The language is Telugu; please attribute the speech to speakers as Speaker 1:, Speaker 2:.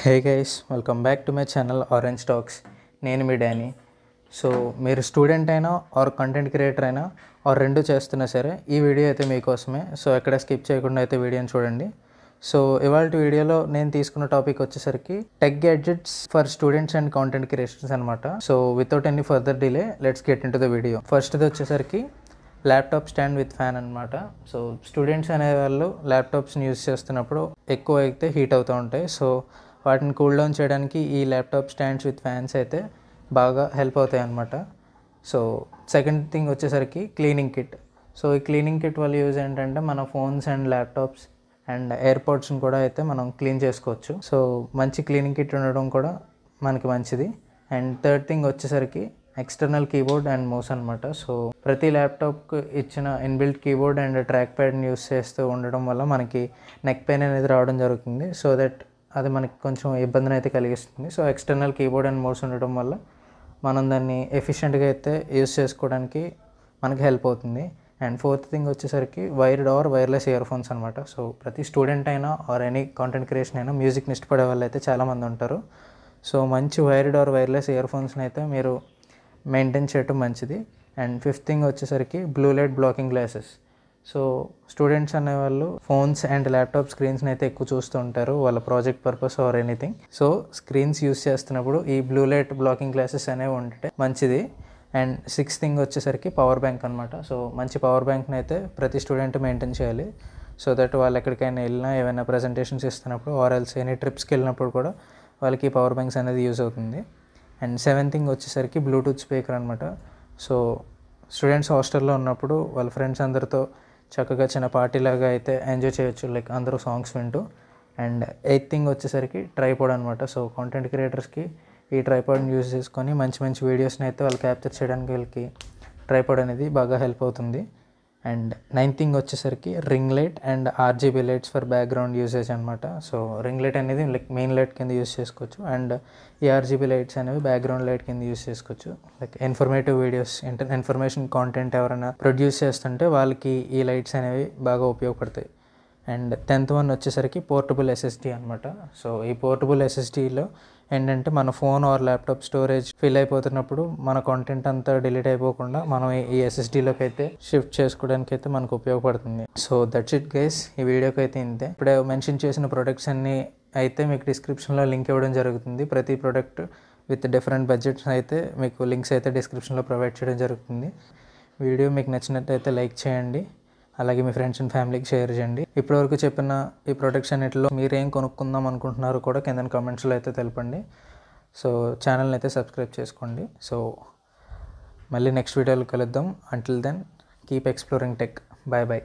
Speaker 1: Hey guys, welcome back to my channel orange talks. నేను మీ డానీ. సో మీరు స్టూడెంట్ అయినా ఆర్ కంటెంట్ క్రియేటర్ అయినా ఆర్ రెండు చేస్తున్నా సరే ఈ వీడియో అయితే మీకోసమే. సో ఎక్కడ స్కిప్ చేయకుండా అయితే వీడియోని చూడండి. సో ఇవాళ వీడియోలో నేను తీసుకున్న టాపిక్ వచ్చేసరికి tech gadgets for students and content creators అనమాట. So without any further delay let's get in to the video. ఫస్ట్ది వచ్చేసరికి ల్యాప్టాప్ స్టాండ్ విత్ ఫ్యాన్ అనమాట. సో స్టూడెంట్స్ అనేవాళ్ళు ల్యాప్టాప్స్ని యూజ్ చేస్తున్నప్పుడు ఎక్కువ అయితే హీట్ అవుతూ ఉంటాయి. సో వాటిని కూల్ డౌన్ చేయడానికి ఈ ల్యాప్టాప్ స్టాండ్స్ విత్ ఫ్యాన్స్ అయితే బాగా హెల్ప్ అవుతాయి అన్నమాట. సో సెకండ్ థింగ్ వచ్చేసరికి క్లీనింగ్ కిట్. సో ఈ క్లీనింగ్ కిట్ వల్ల యూజ్ ఏంటంటే మన ఫోన్స్ అండ్ ల్యాప్టాప్స్ అండ్ ఎయిర్పోడ్స్ని కూడా అయితే మనం క్లీన్ చేసుకోవచ్చు. సో మంచి క్లీనింగ్ కిట్ ఉండడం కూడా మనకి మంచిది. అండ్ థర్డ్ థింగ్ వచ్చేసరికి ఎక్స్టర్నల్ కీబోర్డ్ అండ్ మౌస్ అనమాట. సో ప్రతి ల్యాప్టాప్కి ఇచ్చిన ఇన్బిల్ట్ కీబోర్డ్ అండ్ ట్రాక్ ప్యాడ్ని యూస్ చేస్తూ ఉండడం వల్ల మనకి నెక్ పెయిన్ అనేది రావడం జరుగుతుంది. సో దట్ అది మనకి కొంచెం ఇబ్బందిని అయితే కలిగిస్తుంది. So external keyboard and mouse ఉండడం వల్ల మనం దాన్ని ఎఫిషియెంట్గా అయితే యూస్ చేసుకోవడానికి మనకి హెల్ప్ అవుతుంది. అండ్ ఫోర్త్ థింగ్ వచ్చేసరికి wired or wireless earphones అనమాట. సో ప్రతి స్టూడెంట్ అయినా ఆర్ ఎనీ కాంటెంట్ క్రియేషన్ అయినా మ్యూజిక్ని ఇష్టపడే వాళ్ళు అయితే చాలామంది ఉంటారు. సో మంచి వైర్డ్ ఆర్ వైర్లెస్ ఇయర్ ఫోన్స్ని అయితే మీరు మెయింటైన్ చేయటం మంచిది. అండ్ ఫిఫ్త్ థింగ్ వచ్చేసరికి blue light blocking glasses. So students అనేవాళ్ళు ఫోన్స్ అండ్ ల్యాప్టాప్ స్క్రీన్స్ని అయితే ఎక్కువ చూస్తూ ఉంటారు వాళ్ళ project purpose or anything. So screens use చేస్తున్నప్పుడు ఈ బ్లూ లైట్ బ్లాకింగ్ గ్లాసెస్ అనేవి ఉంటే మంచిది. అండ్ సిక్స్త్ థింగ్ వచ్చేసరికి పవర్ బ్యాంక్ అనమాట. సో మంచి పవర్ బ్యాంక్ని అయితే ప్రతి స్టూడెంట్ మెయింటైన్ చేయాలి. సో దట్ వాళ్ళు ఎక్కడికైనా వెళ్ళినా ఏమైనా ప్రజెంటేషన్స్ ఇస్తున్నప్పుడు ఆర్ ఎల్స్ ఎనీ ట్రిప్స్కి వెళ్ళినప్పుడు కూడా వాళ్ళకి పవర్ బ్యాంక్స్ అనేది యూజ్ అవుతుంది. అండ్ సెవెంత్ థింగ్ వచ్చేసరికి బ్లూటూత్ స్పీకర్ అనమాట. సో స్టూడెంట్స్ హాస్టల్లో ఉన్నప్పుడు వాళ్ళ ఫ్రెండ్స్ అందరితో చక్కగా చిన్న పార్టీలాగా అయితే ఎంజాయ్ చేయొచ్చు, లైక్ అందరూ సాంగ్స్ వింటూ. అండ్ ఎయిత్ థింగ్ వచ్చేసరికి ట్రైపాడ్ అనమాట. సో కాంటెంట్ క్రియేటర్స్కి ఈ ట్రైపాడ్ని యూజ్ చేసుకొని మంచి మంచి వీడియోస్ని అయితే వాళ్ళు క్యాప్చర్ చేయడానికి వీళ్ళకి ట్రైపాడ్ అనేది బాగా హెల్ప్ అవుతుంది. అండ్ నైన్త్ థింగ్ వచ్చేసరికి ring light and RGB lights for background usage అనమాట. సో రింగ్ లైట్ అనేది లైక్ మెయిన్ లైట్ కింద యూస్ చేసుకోవచ్చు. అండ్ ఈ ఆర్జీబీ లైట్స్ అనేవి బ్యాక్గ్రౌండ్ లైట్ కింద యూస్ చేసుకోవచ్చు. Like informative videos information content ఎవరైనా ప్రొడ్యూస్ చేస్తుంటే వాళ్ళకి ఈ లైట్స్ అనేవి బాగా ఉపయోగపడతాయి. అండ్ 10th వన్ వచ్చేసరికి పోర్టబుల్ ఎస్ఎస్డి అనమాట. సో ఈ పోర్టబుల్ ఎస్ఎస్డిలో ఏంటంటే మన phone or laptop storage fill అయిపోతున్నప్పుడు మన కాంటెంట్ అంతా డిలీట్ అయిపోకుండా మనం ఈ ఎస్ఎస్డీలోకి అయితే షిఫ్ట్ చేసుకోవడానికి అయితే మనకు ఉపయోగపడుతుంది. సో దట్స్ ఇట్ గైస్, ఈ వీడియోకి అయితే ఇంతే. ఇప్పుడే మెన్షన్ చేసిన ప్రొడక్ట్స్ అన్నీ అయితే మీకు డిస్క్రిప్షన్లో లింక్ ఇవ్వడం జరుగుతుంది. ప్రతి ప్రోడక్ట్ విత్ డిఫరెంట్ బడ్జెట్స్ అయితే మీకు లింక్స్ అయితే డిస్క్రిప్షన్లో ప్రొవైడ్ చేయడం జరుగుతుంది. వీడియో మీకు నచ్చినట్టయితే లైక్ చేయండి, అలాగే మీ ఫ్రెండ్స్ అండ్ ఫ్యామిలీకి షేర్ చేయండి. ఇప్పటివరకు చెప్పిన ఈ ప్రొడక్ట్స్ అన్నిటిలో మీరేం కొనుక్కుందాం అనుకుంటున్నారో కూడా కింద కామెంట్స్లో అయితే తెలపండి. సో ఛానల్ని అయితే సబ్స్క్రైబ్ చేసుకోండి. సో మళ్ళీ నెక్స్ట్ వీడియోలో కలుద్దాం. Until then keep exploring tech. Bye bye.